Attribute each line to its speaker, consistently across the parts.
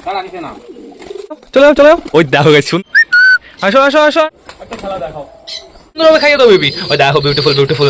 Speaker 1: চলো চলো, ওই দেখো শুন, আসো আসো আসো, একটা খেলা দেখাও, সুন্দরভাবে খাইয়ে দাও বেবি, ওই দেখো বিউটিফুল বিউটিফুল।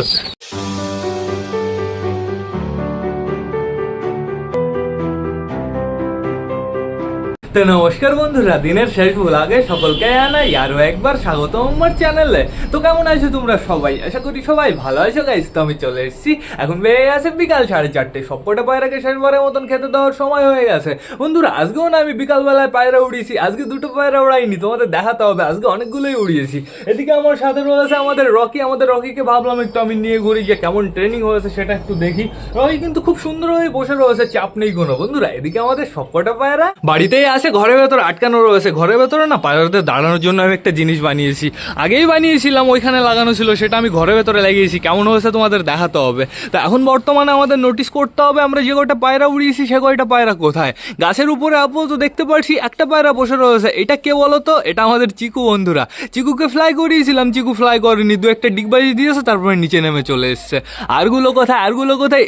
Speaker 1: তো নমস্কার বন্ধুরা, দিনের শেষ ভ্লগে সকলকে জানাই আরো একবার স্বাগত আমার চ্যানেলে। তো কেমন আছো তোমরা সবাই? আশা করি সবাই ভালো আছো গাইস। তো আমি চলে এসেছি, এখন বেড়ে গেছে বিকাল 4:30, সবকটা পায়রাকে শেষবারের মতন খেতে দেওয়ার সময় হয়ে গেছে বন্ধুরা। আজকেও না আমি বিকালবেলায় পায়রা উড়িয়েছি, আজকে দুটো পায়রা উড়াইনি, তোমাদের দেখাতে হবে, আজকে অনেকগুলোই উড়িয়েছি। এদিকে আমার সাথে রয়েছে আমাদের রকিকে ভাবলাম একটু আমি নিয়ে ঘুরি, গিয়ে কেমন ট্রেনিং হয়েছে সেটা একটু দেখি। রকি কিন্তু খুব সুন্দরভাবে বসে রয়েছে, চাপ নেই কোনো বন্ধুরা। এদিকে আমাদের সবকটা পায়রা বাড়িতেই আছে, ঘরের ভেতরে আটকানো রয়েছে। ঘরের ভেতরে না পায়রাদের দাঁড়ানোর জন্য আমি একটা জিনিস বানিয়েছি, আগেই বানিয়েছিলাম, ওইখানে লাগানো ছিল, সেটা আমি ঘরের ভেতরে লাগিয়েছি। কেমন হয়েছে তোমাদের দেখাতে হবে। তো এখন বর্তমানে আমাদের নোটিস করতে হবে আমরা যে কয়টা পায়রা উড়িয়েছি সে কয়টা পায়রা কোথায়। গাছের উপরে আপাতত দেখতে পাচ্ছি একটা পায়রা বসে রয়েছে। এটা কে বলো তো? এটা আমাদের চিকু বন্ধুরা। চিকুকে ফ্লাই করিয়েছিলাম, চিকু ফ্লাই করেনি, দু একটা ডিগবাজি দিয়েছে, তারপরে নিচে নেমে চলে এসছে। আরগুলো কোথায়?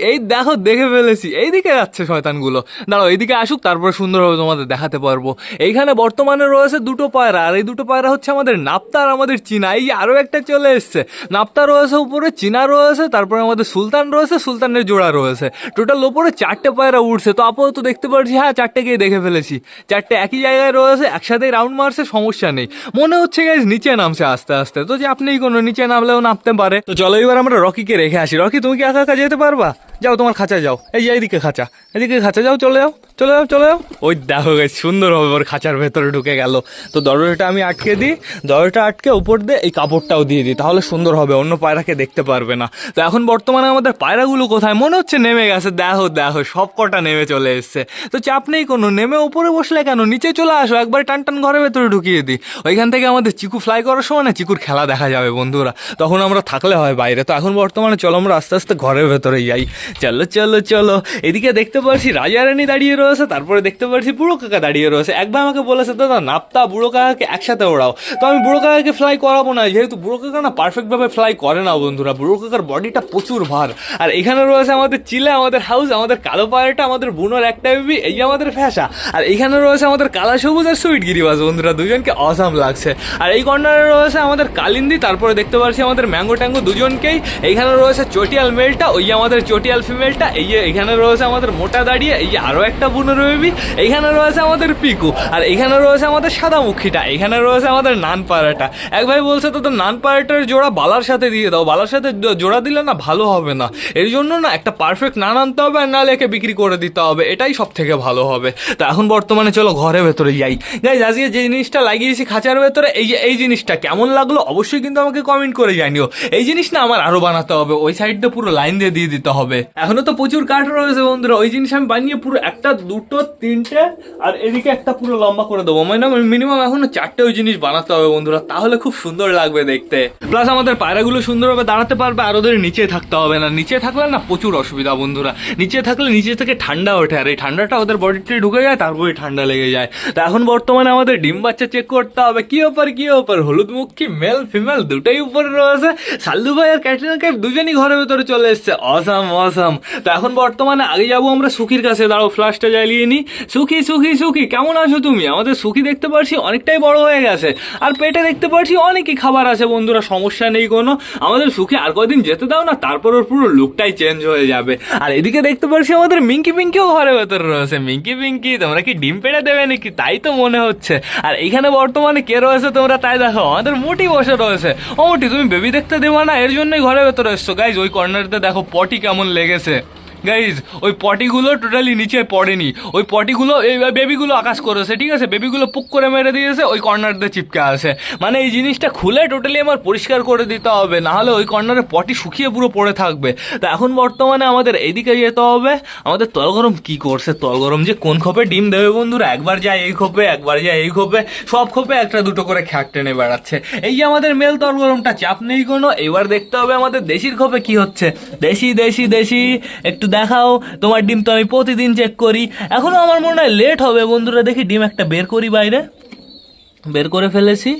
Speaker 1: এই দেখো, দেখে ফেলেছি, এইদিকে যাচ্ছে শয়তানগুলো। দাঁড়াও এইদিকে আসুক, তারপরে সুন্দরভাবে তোমাদের দেখাতে পারবো। এইখানে বর্তমানে রয়েছে দুটো পায়রা, আর এই দুটো পায়রা হচ্ছে আমাদের নাপ্তা আর আমাদের চীনা। এই আরও একটা চলে এসছে, নাপ্তা রয়েছে উপরে, চীনা রয়েছে, তারপরে আমাদের সুলতান রয়েছে, সুলতানের জোড়া রয়েছে। টোটাল ওপরে 4টে পায়রা উঠছে। তো আপাতত দেখতে পাচ্ছি, হ্যাঁ 4টেকেই দেখে ফেলেছি, 4টে একই জায়গায় রয়েছে, একসাথেই রাউন্ড মারছে, সমস্যা নেই। মনে হচ্ছে গাইস নিচে নামছে আস্তে আস্তে, তো যে আপনি কোনো নিচে নামলেও নামতে পারে। তো চলো এবার আমরা রকিকে রেখে আসি। রকি তুমি কি একা একা যেতে পারবা? যাও তোমার খাঁচা যাও, এই এইদিকে খাঁচা, এদিকে খাঁচা যাও, চলে যাও চলে যাও চলে যাও। ওই দেখো গাইস সুন্দরভাবে ওর খাঁচার ভেতরে ঢুকে গেল। তো দরজাটা আমি আটকে দিই, দরজাটা আটকে উপর দিয়ে এই কাপড়টাও দিয়ে দিই, তাহলে সুন্দর হবে, অন্য পায়রাকে দেখতে পারবে না। তো এখন বর্তমানে আমাদের পায়রাগুলো কোথায়? মনে হচ্ছে নেমে গেছে, দেখো দেখো সব কটা নেমে চলে এসছে। তো চাপ নেই কোনো, নেমে উপরে বসলে কেন, নিচে চলে আসো, একবার টান টান ঘরের ভেতরে ঢুকিয়ে দিই। ওইখান থেকে আমাদের চিকু ফ্লাই করার সময় না চিকুর খেলা দেখা যাবে বন্ধুরা, তখন আমরা থাকলে হয় বাইরে। তো এখন বর্তমানে চলো আমরা আস্তে আস্তে ঘরের ভেতরে যাই। চলো চলো চলো, এদিকে দেখতে পাচ্ছি রাজা রানী দাঁড়িয়ে রয়েছে, তারপরে দেখতে পাচ্ছি বুড়ো কাকা দাঁড়িয়ে রয়েছে। একবার আমাকে বলেছে দাদা নাপ্তা বুড়ো কাকাকে একসাথে ওড়াও, তো আমি বুড়ো কাকাকে ফ্লাই করাবো না, যেহেতু বুড়ো কাকা না পারফেক্টভাবে ফ্লাই করে না বন্ধুরা। বুড়ো কাকার বডিটা প্রচুর ভার। আর এখানে রয়েছে আমাদের চিলে, আমাদের হাউস, আমাদের কালো পায়রাটা, আমাদের বুনোর একটা বেবি, এই আমাদের ফ্যাসা। আর এখানে রয়েছে আমাদের কালা সবুজ আর সুইট গিরিবাজ বন্ধুরা, দুজনকে অসাম লাগছে। আর এই কর্নারে রয়েছে আমাদের কালিন্দি, তারপরে দেখতে পাচ্ছি আমাদের ম্যাঙ্গো ট্যাঙ্গো দুজনকেই। এইখানে রয়েছে চটিয়াল মেলটা, ওই আমাদের চটিয়াল ফিমেলটা, এই যে এখানে রয়েছে আমাদের মোটা দাঁড়িয়ে, এই যে আরো একটা বুনোর বেবি, এইখানে রয়েছে আমাদের পিকু, আর এইখানে রয়েছে আমাদের সাদা মুখীটা, এইখানে রয়েছে আমাদের নান পায়রাটা। এক ভাই বলছে তো নান পায়রাটার জোড়া বালার সাথে দিয়ে দাও, বালার সাথে জোড়া দিলে না ভালো হবে না, এর জন্য না একটা পারফেক্ট নান আনতে হবে, আর নাহলে একে বিক্রি করে দিতে হবে, এটাই সব থেকে ভালো হবে। তো এখন বর্তমানে চলো ঘরের ভেতরে যাই। গাইজ আজকে যে জিনিসটা লাগিয়েছি খাঁচার ভেতরে, এই যে এই জিনিসটা কেমন লাগলো অবশ্যই কিন্তু আমাকে কমেন্ট করে জানিও। এই জিনিস না আমার আরো বানাতে হবে, ওই সাইডটা পুরো লাইন দিয়ে দিতে হবে। এখনো তো প্রচুর কাঠ রয়েছে বন্ধুরা, ওই জিনিস আমি বানিয়ে পুরো একটা দুটো তিনটে আর এদিকে একটা পুরো লম্বা করে দেবো, মানে মিনিমাম এখনো 4টে ওই জিনিস বানাতে হবে বন্ধুরা, তাহলে খুব সুন্দর লাগবে দেখতে। প্লাস আমাদের পায়রাগুলো সুন্দরভাবে দাঁড়াতে পারবে, আর ওদের নিচে থাকতে হবে না, নিচে থাকলে না প্রচুর অসুবিধা বন্ধুরা। নিচে থাকলে নিচে থেকে ঠান্ডা ওঠে, আর এই ঠান্ডাটা ওদের বডিতে ঢুকে যায়, তারপরে ঠান্ডা লেগে যায়। তো এখন বর্তমানে আমাদের ডিম বাচ্চা চেক করতে হবে, কি ব্যাপার হলুদ মুখী মেল ফিমেল দুটোই উপরে রয়েছে। সাল্লু ভাই আর ক্যাটরিনা কাইফ দুজনই ঘরের ভেতরে চলে এসছে, অসাম অসাম। তো এখন বর্তমানে আগে যাবো আমরা সুখির কাছে, দাঁড়াও ফ্লাশটা জ্বালিয়ে নি। সুখী সুখী সুখী কেমন আছো তুমি? আমাদের সুখী দেখতে পাচ্ছি অনেকটাই বড় হয়ে গেছে, আর পেটে দেখতে পাচ্ছি অনেকই খাবার আছে বন্ধুরা, সমস্যা নেই কোনো। আমাদের সুখী আর কদিন যেতে দাও না, তারপর ওর পুরো লুকটাই চেঞ্জ হয়ে যাবে। আর এদিকে দেখতে পাচ্ছি আমাদের মিঙ্কি পিঙ্কিও ঘরের ভেতরে রয়েছে। মিঙ্কি পিঙ্কি তোমরা কি ডিম পেড়ে দেবে নাকি? তাই তো মনে হচ্ছে। আর এইখানে বর্তমানে কে রয়েছে তোমরা তাই দেখো, আমাদের মোটি বসে রয়েছে। ও মোটি তুমি বেবি দেখতে দেবা না, এর জন্যই ঘরের ভেতরে এসছো। গাইজ ওই কর্নারতে দেখো পটি কেমন লেগেছে। গাইজ ওই পটিগুলো টোটালি নিচে পড়েনি, ওই পটিগুলো এই বেবিগুলো আকাশ করেছে, ঠিক আছে, বেবিগুলো পুক করে মেরে দিয়েছে, ওই কর্নার দিয়ে চিপকে আছে। মানে এই জিনিসটা খুলে টোটালি আমার পরিষ্কার করে দিতে হবে, নাহলে ওই কর্নারে পটি শুকিয়ে পুরো পড়ে থাকবে। তো এখন বর্তমানে আমাদের এইদিকে যেতে হবে। আমাদের তলগরম কি করছে, তলগরম যে কোন খোপে ডিম দেবে বন্ধুরা, একবার যায় এই খোপে, একবার যায় এই খোপে, সব খোপে একটা দুটো করে খ্যাক টেনে বেড়াচ্ছে। এই যে আমাদের মেল তলগরমটা, চাপ নেই কোনো। এবার দেখতে হবে আমাদের দেশির খোপে কি হচ্ছে। দেশি দেশি দেশি একটু দেখাও তোমার ডিম, তো আমি প্রতিদিন চেক করি, এখনো আমার মনে হয় লেট হবে বন্ধুরা। দেখি ডিম একটা বের করি, বাইরে বের করে ফেলেছি।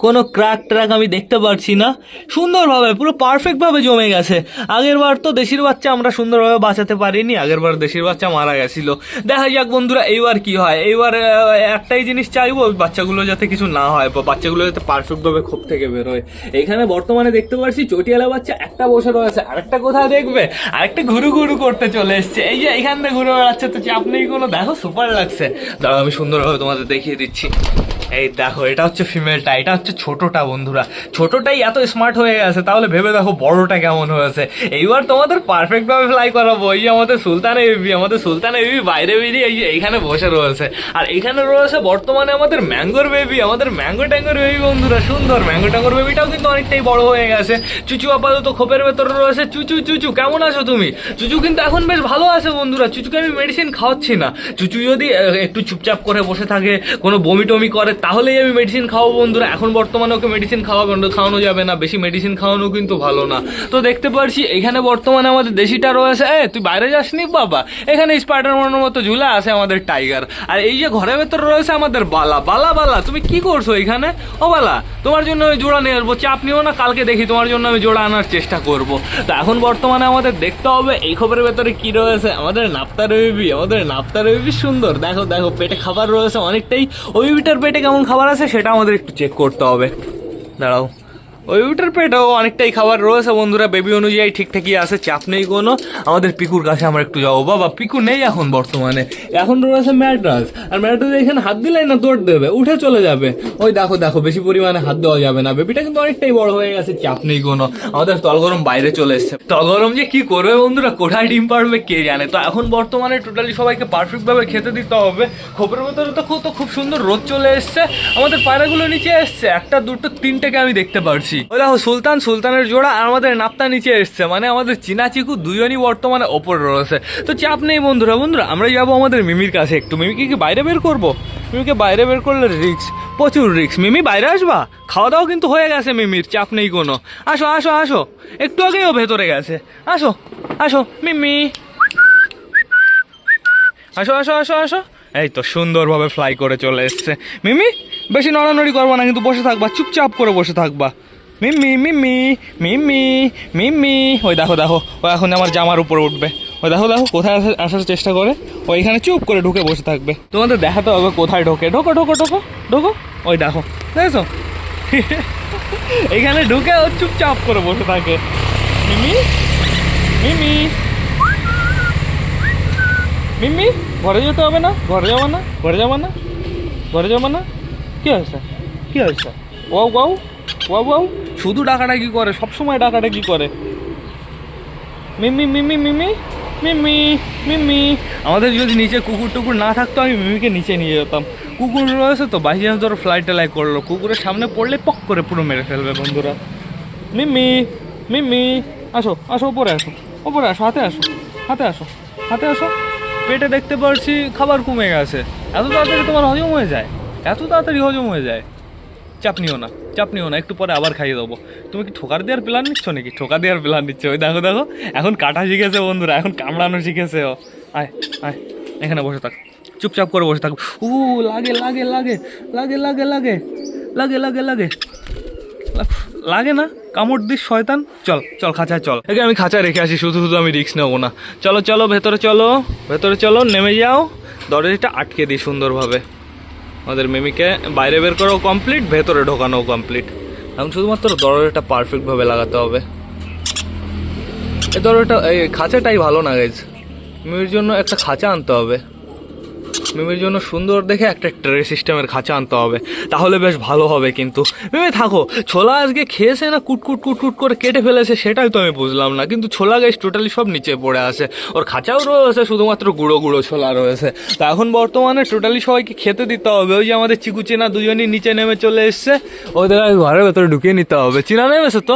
Speaker 1: কোনো ক্র্যাক ট্র্যাক আমি দেখতে পারছি না, সুন্দরভাবে পুরো পারফেক্টভাবে জমে গেছে। আগের বার তো দেশির বাচ্চা আমরা সুন্দরভাবে বাঁচাতে পারিনি, আগের বার দেশির বাচ্চা মারা গেছিল। দেখা যাক বন্ধুরা এইবার কি হয়। এইবার একটাই জিনিস চাইবো, বাচ্চাগুলো যাতে কিছু না হয় বা বাচ্চাগুলো যাতে পারফেক্টভাবে খোপ থেকে বেরোয়। এইখানে বর্তমানে দেখতে পাচ্ছি চটিয়ালা বাচ্চা একটা বসে রয়েছে, আরেকটা কোথায় দেখবে, আরেকটা ঘুরু ঘুরু করতে চলে এসছে। এই যে এইখান থেকে ঘুরে বেড়াচ্ছে, তো চাপ নেই কোনো। দেখো সুপার লাগছে, দাঁড়াও আমি সুন্দরভাবে তোমাদের দেখিয়ে দিচ্ছি। এই দেখো, এটা হচ্ছে ফিমেলটা, এটা হচ্ছে ছোটটা। বন্ধুরা ছোটটাই এত স্মার্ট হয়ে গেছে, তাহলে ভেবে দেখো বড়টা কেমন হয়েছে। এইবার তোমাদের পারফেক্ট ভাবে ফ্লাই করাবো। এই যে আমাদের সুলতান বেবি, আমাদের সুলতান বেবি বাইরে বেরিয়ে এই যে এইখানে বসে রয়েছে। আর এখানে রয়েছে বর্তমানে আমাদের ম্যাঙ্গোর বেবি, আমাদের ম্যাঙ্গো ট্যাঙ্গোর বেবি। বন্ধুরা সুন্দর ম্যাঙ্গো ট্যাঙ্গোর বেবিটাও কিন্তু অনেকটাই বড় হয়ে গেছে। চুচু আপাতত খোপের ভেতরে রয়েছে। চুচু চুচু কেমন আছো তুমি? চুচু কিন্তু এখন বেশ ভালো আছে বন্ধুরা। চুচুকে আমি মেডিসিন খাওয়াচ্ছি না। চুচু যদি একটু চুপচাপ করে বসে থাকে, কোনো বমি টমি করে, তাহলেই আমি মেডিসিন খাওয়াবো বন্ধুরা। এখন বর্তমানে ওকে মেডিসিন খাওয়ানো যাবে না, বেশি মেডিসিন খাওয়ানো কিন্তু ভালো না। তো দেখতে পাচ্ছি এখানে বর্তমানে আমাদের দেশিটা রয়েছে। তুই বাইরে যাসনি বাবা? এখানে স্পাইডারম্যানের মতো ঝুলে আছে আমাদের টাইগার। আর এই যে ঘরের ভেতরে রয়েছে আমাদের বালা। বালা বালা তুমি কি করছো এখানে? ও বালা, তোমার জন্য আমি জোড়া নিয়ে আসবো, চাপ নিও না, কালকে দেখি তোমার জন্য আমি জোড়া আনার চেষ্টা করব। তো এখন বর্তমানে আমাদের দেখতে হবে এই খবরের ভেতরে কি রয়েছে। আমাদের নাপ্তার বেবি, আমাদের নাপ্তার বেবি সুন্দর। দেখো দেখো পেটে খাবার রয়েছে অনেকটাই। ওই বেবিটার পেটে কেমন খাবার আছে সেটা আমাদের একটু চেক করতে হবে। দাঁড়াও, ওই বেবিটার পেটেও অনেকটাই খাবার রয়েছে বন্ধুরা, বেবি অনুযায়ী ঠিকঠাকই আছে, চাপ নেই কোনো। আমাদের পিকুর কাছে আমরা একটু যাবো। বাবা পিকু নেই এখন বর্তমানে, এখন রয়েছে ম্যাড্রাস। আর ম্যাড্রাস এখানে হাত দিলেই না দৌড় দেবে, উঠে চলে যাবে। ওই দেখো দেখো, বেশি পরিমাণে হাত দেওয়া যাবে না। বেবিটা কিন্তু অনেকটাই বড় হয়ে গেছে, চাপ নেই কোনো। আমাদের তলগরম বাইরে চলে এসছে। তলগরম যে কি করবে বন্ধুরা, কোথায় ডিম পাড়বে কে জানে। তো এখন বর্তমানে টোটালি সবাইকে পারফেক্টভাবে খেতে দিতে হবে। খোপের ভেতরে তো খুব সুন্দর রোদ চলে এসছে। আমাদের পায়রাগুলো নিচে এসছে, একটা দুটো তিনটেকে আমি দেখতে পারছি। ওই দেখো সুলতানের জোড়া আর আমাদের নাপ্তা নিচে এসছে, মানে আমাদের চীনা চিকু দুজনই বর্তমানে ওপরে রয়েছে। তো চাপ নেই বন্ধুরা। আমরা যাবো আমাদের মিমির কাছে একটু। মিমিকে কি বাইরে বের করবো? মিমিকে বাইরে বের করলে রিক্স, প্রচুর রিক্স। মিমি বাইরে আসবা? খাওয়া দাওয়া কিন্তু হয়ে গেছে মিমির, চাপ নেই কোনো। আসো আসো আসো, একটু আগেও ভেতরে গেছে। আসো আসো মিমি, আসো আসো আসো আসো। এই তো সুন্দরভাবে ফ্লাই করে চলে এসছে। মিমি বেশি নড়ানড়ি করবা না কিন্তু, বসে থাকবা, চুপচাপ করে বসে থাকবা। মিমি মিমি মিমি মিমি, ওই দেখো দেখো, ও এখন আমার জামার উপরে উঠবে। ওই দেখো দেখো কোথায় আসার চেষ্টা করে। ওইখানে চুপ করে ঢুকে বসে থাকবে। তোমাদের দেখাতে হবে কোথায় ঢোকে। ঢোকো ঢোকো ঢোকো ঢোকো। ওই দেখো, দেখেছো? এইখানে ঢুকে ও চুপচাপ করে বসে থাকে। মিমি মিমি মিমি, ঘরে যেতে হবে না? ঘরে যাবো না? ঘরে যাবো না? ঘরে যাবো না? কি হয়েছে? কি হয়েছে? ওয়াও ওয়াও ওয়াও ওয়াও, শুধু ডাকাডাকি করে, সবসময় ডাকাডাকি করে। মিমি মিমি মিমি মিমি মিমি। আমাদের যদি নিচে কুকুর টুকুর না থাকতো, আমি মিমিকে নিচে নিয়ে যেতাম। কুকুর রয়েছে তো, বাই চান্স ধরো ফ্লাই টেলাই করলো, কুকুরের সামনে পড়লে পক করে পুরো মেরে ফেলবে বন্ধুরা। মিমি মিমি, আসো আসো, ওপরে আসো, ওপরে আসো, হাতে আসো, হাতে আসো, হাতে আসো। পেটে দেখতে পাচ্ছি খাবার কমে গেছে। এত তাড়াতাড়ি তোমার হজম হয়ে যায়? এত তাড়াতাড়ি হজম হয়ে যায়? চাপ নিও না, চাপ নিও না, একটু পরে আবার খাইয়ে দেবো। তুমি কি ঠোকার দেওয়ার প্ল্যান নিচ্ছ নাকি? ঠোকা দেওয়ার প্ল্যান নিচ্ছে। ওই দেখো দেখো, এখন কাটা শিখেছে বন্ধুরা, এখন কামড়ানো শিখেছে ও। আয় আয়, এখানে বসে থাক, চুপচাপ করে বসে থাক। লাগে লাগে লাগে লাগে লাগে লাগে লাগে লাগে লাগে লাগে না? কামড় দিস শয়তান। চল চল খাঁচায় চল। একে আমি খাঁচায় রেখে আসি, শুধু শুধু আমি রিস্ক নেবো না। চলো চলো ভেতরে চলো, ভেতরে চলো, নেমে যাও। দরজাটা আটকে দিই সুন্দরভাবে। আমাদের মিমিকে বাইরে বের করাও কমপ্লিট, ভেতরে ঢোকানোও কমপ্লিট। এখন শুধুমাত্র দরজাটা পারফেক্টভাবে লাগাতে হবে। এই দরজাটা, এই খাঁচাটাই ভালো না গাইজ। মিমির জন্য একটা খাঁচা আনতে হবে। মিমির জন্য সুন্দর দেখে একটা ট্রে সিস্টেমের খাঁচা আনতে হবে, তাহলে বেশ ভালো হবে। কিন্তু মিমি থাকো, ছোলা আজকে খেয়েছে না কুটকুট কুটকুট করে কেটে ফেলেছে, সেটাই তো আমি বুঝলাম না। কিন্তু ছোলা গাইজ টোটালি সব নিচে পড়ে আছে। ওর খাঁচাও রয়েছে, শুধুমাত্র গুঁড়ো গুঁড়ো ছোলা রয়েছে। তা এখন বর্তমানে টোটালি সবাইকে খেতে দিতে হবে। ওই যে আমাদের চিকু চেনা দুজনই নিচে নেমে চলে এসছে, ওদের ঘরের ভেতরে ঢুকিয়ে নিতে হবে। চিনা নেমেছে তো,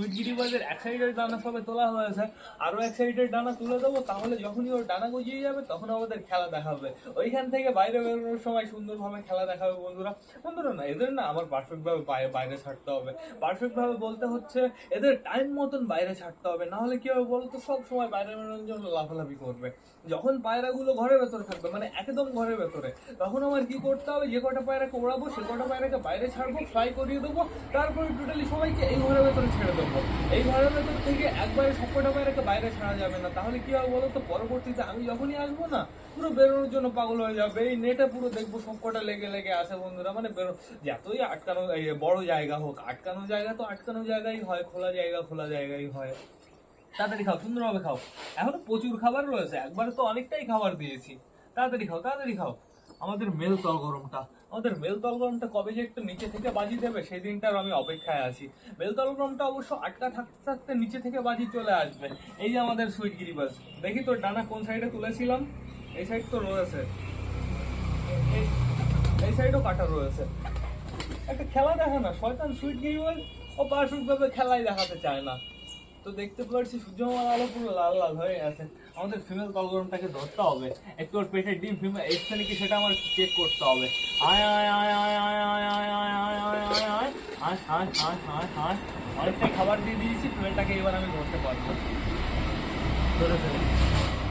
Speaker 1: সুইট গিরিবাজের এক সাইডের ডানা সবে তোলা হয়েছে, আরো এক সাইডের ডানা তুলে দেবো, তাহলে যখনই ওর ডানা গজিয়ে যাবে তখন আমাদের খেলা দেখাবে। ওইখান থেকে বাইরে বেরোনোর সময় সুন্দরভাবে খেলা দেখাবে বন্ধুরা। বন্ধুরা না, এদের না আমার পারফেক্ট ভাবে বাইরে ছাড়তে হবে। পারফেক্ট ভাবে বলতে হচ্ছে এদের টাইম মতন বাইরে ছাড়তে হবে, না হলে কি হবে বলতো, সব সময় বাইরে বেরোনোর জন্য লাফালাফি করবে। যখন পায়রাগুলো ঘরের ভেতরে থাকবে, মানে একদম ঘরের ভেতরে, তখন আমার কি করতে হবে, যে কটা পায়রাকে ওড়াবো সে কটা পায়রাকে বাইরে ছাড়বো, ফ্লাই করিয়ে দেবো, তারপরে টোটালি সবাইকে এই ঘরের ভেতরে ছেড়ে দেবো। এই ঘরের ভেতর থেকে একবারে সব কটা পায়রাকে বাইরে ছাড়া যাবে না, তাহলে কি হবে বলো তো, পরবর্তীতে আমি যখনই আসবো না পুরো বেরোনোর জন্য পাগল হয়ে যাবে। এই নেটে পুরো দেখবো সব কটা লেগে লেগে আসে বন্ধুরা, মানে যতই আটকানো বড় জায়গা হোক, আটকানো জায়গা তো আটকানো জায়গায় হয়, খোলা জায়গায় হয়। তাড়াতাড়ি খাও, সুন্দরভাবে খাও, এখনো প্রচুর খাবার রয়েছে, একবারে তো অনেকটাই খাবার দিয়েছি। তাড়াতাড়ি খাও। আমাদের মেল তল গরমটা কবে যে একটু নিচে থেকে বাজি দেবে সেই দিনটার আমি অপেক্ষায় আছি। মেল তল গরমটা অবশ্য আটকা থাকতে থাকতে নিচে থেকে বাজি চলে আসবে। এই যে আমাদের সুইট গিরিবাজ, দেখি তোর ডানা কোন সাইডে তুলেছিলাম, এই সাইড তো রয়েছে, এই সাইডও কাটা রয়েছে। একটা খেলা দেখে না শয়তান সুইট গিরিবাজ, ও পারফেক্ট ভাবে খেলাই দেখাতে চায় না। তো দেখতে পাচ্ছি সূর্যমাল আলো পুরো লাল লাল হয়ে গেছে। আমাদের ফিমেল তলগরমটাকে ধরতে হবে, একটু ওর পেটের ডিম ফিমেল এসছে নাকি সেটা আমার চেক করতে হবে। অনেকটাই খাবার দিয়ে দিয়েছি, ফিমেলটাকে এবার আমি ধরতে পারবো। ধরে ফেলে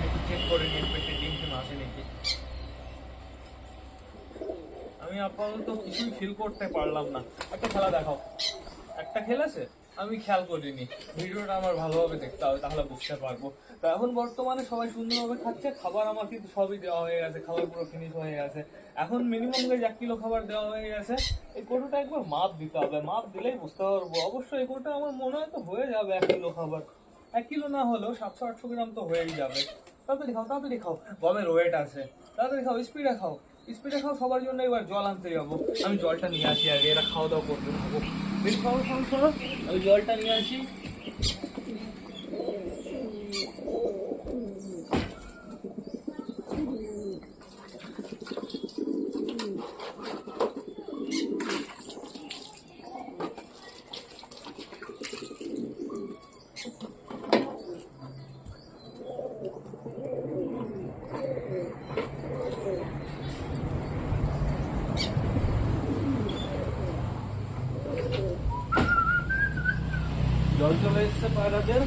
Speaker 1: একটু চেক করে নিয়ে পেটের ডিম ফিম আসে নাকি। আমি আপাতত কিছুই ফিল করতে পারলাম না। একটা খেলা দেখাও, একটা খেলেছে আমি খেয়াল করিনি, ভিডিওটা আমার ভালোভাবে দেখতে হবে তাহলে বুঝতে পারবো। তো এখন বর্তমানে সবাই সুন্দরভাবে খাচ্ছে, খাবার আমার কিন্তু সবই দেওয়া হয়ে গেছে, খাবার পুরো ফিনিশ হয়ে গেছে। এখন মিনিমাম 1 কিলো খাবার দেওয়া হয়ে গেছে। এই কোটোটা একবার মাপ দিতে হবে, মাপ দিলেই বুঝতে পারবো। অবশ্যই এই কোটোটা আমার মনে হয় তো হয়ে যাবে 1 কিলো খাবার, 1 কিলো না হলেও 700-800 গ্রাম তো হয়েই যাবে। তাড়াতাড়ি খাও, গমের ওয়েট আছে, তাড়াতাড়ি খাও, স্পিডে খাও, সবার জন্য। এবার জল আনতে যাবো, আমি জলটা নিয়ে আসি আগে, এরা খাওয়া দাওয়া করতে থাকবো। আমি জলটা নিয়ে আসি। জল চলে এসছে পায়রাদের।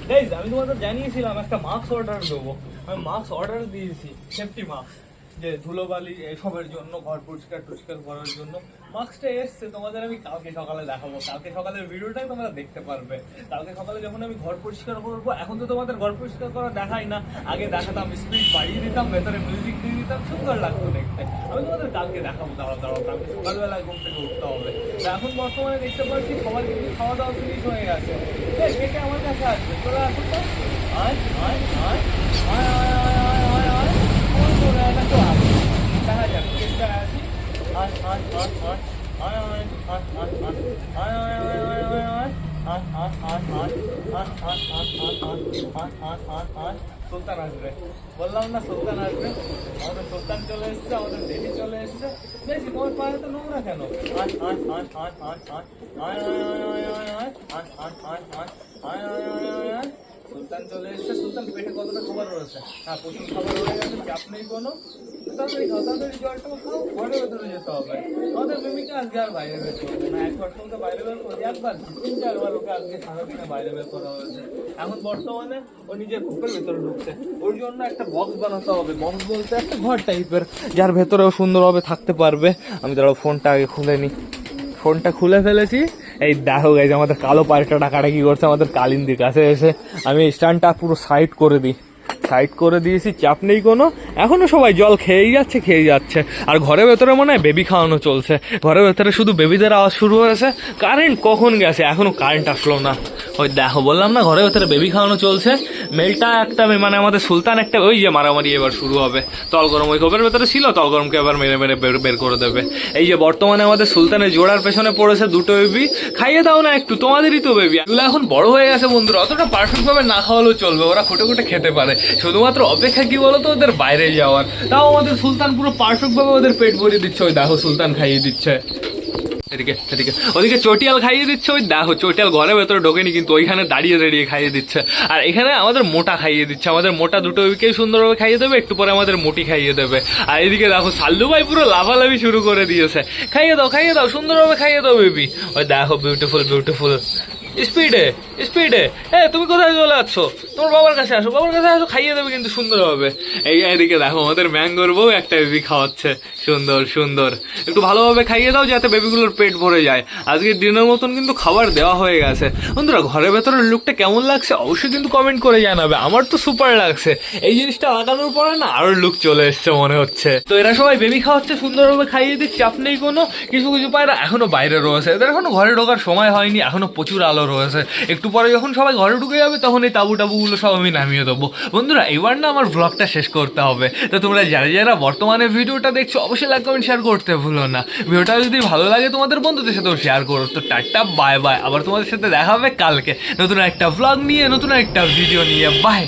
Speaker 1: গাইস, আমি তোমাদের জানিয়েছিলাম একটা মাস্ক অর্ডার দেবো, আমি মাস্ক অর্ডার দিয়েছি, সেফটি মাস্ক, যে ধুলোবালি এসবের জন্য, ঘর পরিষ্কার করার জন্য। মাস্কটা এসছে, তোমাদের আমি কালকে সকালে দেখাবো, কালকে সকালের ভিডিওটাই তোমরা দেখতে পারবে। কালকে সকালে যখন আমি ঘর পরিষ্কার করবো, এখন তো তোমাদের ঘর পরিষ্কার করা দেখাই না, আগে দেখাতাম, স্পিড বাড়িয়ে দিতাম, ভেতরে মিউজিক দিয়ে দিতাম, সুন্দর লাগতো দেখতে। আমি তোমাদের কালকে দেখাবো, দাঁড়াও, কালকে সকালবেলায় ঘুম থেকে উঠতে হবে। এখন বর্তমানে দেখতে পাচ্ছি সবার কিন্তু খাওয়া দাওয়া ফিনিশ হয়ে গেছে। এটা আমার কাছে আসবে, চলে আসুন তো। দেখা যাক চেষ্টা আছি। সুলতান আসবে, বললাম না সুলতান আসবে। আমাদের সুলতান চলে এসছে, আমাদের দেশি চলে এসছে। বেশি তোমার পায়ে তো নোংরা কেন? সুলতান চলে এসছে। সুলতান পেটে কতটা খাবার রয়েছে? হ্যাঁ, প্রচুর খাবার রয়ে গেছে, চাপ নেই কোনো। তাড়াতাড়ি খাও, তাড়াতাড়ি জলটা খাও, ঘরের ভেতরে যেতে হবে। আমাদের প্রেমিকা আজকে আর বাইরে বের করবে না, একবার সঙ্গে বাইরে বের করে একবার 3-4 ওকে আজকে সারাদিনে বাইরে বের করা হয়েছে। এখন বর্তমানে ও নিজের ঘরের ভেতরে ঢুকছে, ওর জন্য একটা বক্স বানাতে হবে। বক্স বলতে একটা ঘর টাইপের, যার ভেতরেও সুন্দরভাবে থাকতে পারবে। আমি দাঁড়াও ফোনটা আগে খুলে নিই। ফোনটা খুলে ফেলেছি। এই দেখো গাইজ, আমাদের কালো পায়রাটা ডাকাটা কি করছে আমাদের কালিন্দির কাছে এসে। আমি স্ট্যান্ডটা পুরো সাইড করে দিয়েছি, চাপ নেই কোনো। এখনো সবাই জল খেয়েই যাচ্ছে। আর ঘরের ভেতরে মনে হয় বেবি খাওয়ানো চলছে, ঘরের ভেতরে শুধু বেবিদের আওয়াজ শুরু হয়েছে। কারেন্ট কখন গেছে, এখনো কারেন্ট আসলো না। ওই দেখো, বললাম না ঘরের ভেতরে বেবি খাওয়ানো চলছে। মেলটা একটা, মানে আমাদের সুলতান একটা, ওই যে মারামারি এবার শুরু হবে। তলগরম ওই কোপের ভেতরে ছিল, তলগরমকে এবার মেরে বের করে দেবে। এই যে বর্তমানে আমাদের সুলতানের জোড়ার পেছনে পড়েছে 2টো বেবি। খাইয়ে দাও না একটু, তোমাদেরই তো বেবি। এগুলো এখন বড় হয়ে গেছে বন্ধুরা, অতটা পারফেক্ট ভাবে না খাওয়ালেও চলবে, ওরা খুঁটে খেতে পারে। শুধুমাত্র অপেক্ষা কি বলতো ওদের বাইরে যাওয়ার। তাও আমাদের সুলতান পুরো পারফেক্ট ভাবে ওদের পেট ভরিয়ে দিচ্ছে। ওই দেখো সুলতান খাইয়ে দিচ্ছে। এদিকে এদিকে ওদিকে চটিয়াল খাইয়ে দিচ্ছে, ওই দেখো চটিয়াল ঘরের ভেতরে ঢোকেনি কিন্তু ওইখানে দাঁড়িয়ে দাঁড়িয়ে খাইয়ে দিচ্ছে। আর এখানে আমাদের মোটা খাইয়ে দিচ্ছে, আমাদের মোটা দুটো উইকেই সুন্দরভাবে খাইয়ে দেবে, একটু পরে আমাদের মোটি খাইয়ে দেবে। আর এদিকে দেখো সাল্লু ভাই পুরো লাফালাফি শুরু করে দিয়েছে, খাইয়ে দাও সুন্দরভাবে খাইয়ে দাও বেবি। ওই দেখো বিউটিফুল বিউটিফুল স্পিডে স্পিডে। তুমি কোথায় চলে যাচ্ছ? তোমার বাবার কাছে আসো, বাবার কাছে আসো, খাইয়ে দেবে কিন্তু সুন্দরভাবে। এদিকে দেখো আমাদের ম্যাঙ্গোর বউ একটা বেবি খাওয়াচ্ছে, সুন্দর সুন্দর। একটু ভালোভাবে খাইয়ে দাও যাতে বেবিগুলোর পেট ভরে যায়। আজকে দিনের মতন কিন্তু খাবার দেওয়া হয়ে গেছে। বন্ধুরা ঘরের ভেতরের লুকটা কেমন লাগছে অবশ্যই কিন্তু কমেন্ট করে জানাবে। আমার তো সুপার লাগছে, এই জিনিসটা লাগানোর পরে না আরো লুক চলে এসছে মনে হচ্ছে। তো এরা সবাই বেবি খাওয়াচ্ছে, সুন্দরভাবে খাইয়ে দিচ্ছে, চাপ নেই কোনো। কিছু কিছু পায়রা এখনো বাইরে রয়েছে, এদের এখনো ঘরে ঢোকার সময় হয়নি, এখনো প্রচুর আলো রয়েছে। একটু পরে যখন সবাই ঘরে ঢুকে যাবে তখন এই তাবু টাবুগুলো সব আমি নামিয়ে দেবো। বন্ধুরা এবার না আমার ব্লগটা শেষ করতে হবে, তো তোমরা যারা যারা বর্তমানে ভিডিওটা দেখছো অবশ্যই লাইক কমেন্ট শেয়ার করতে ভুলো না। ভিডিওটা যদি ভালো লাগে তোমাদের বন্ধুদের সাথেও শেয়ার করো। তো টাটা বাই বাই, আবার তোমাদের সাথে দেখা হবে কালকে নতুন একটা ব্লগ নিয়ে, নতুন একটা ভিডিও নিয়ে। বাই।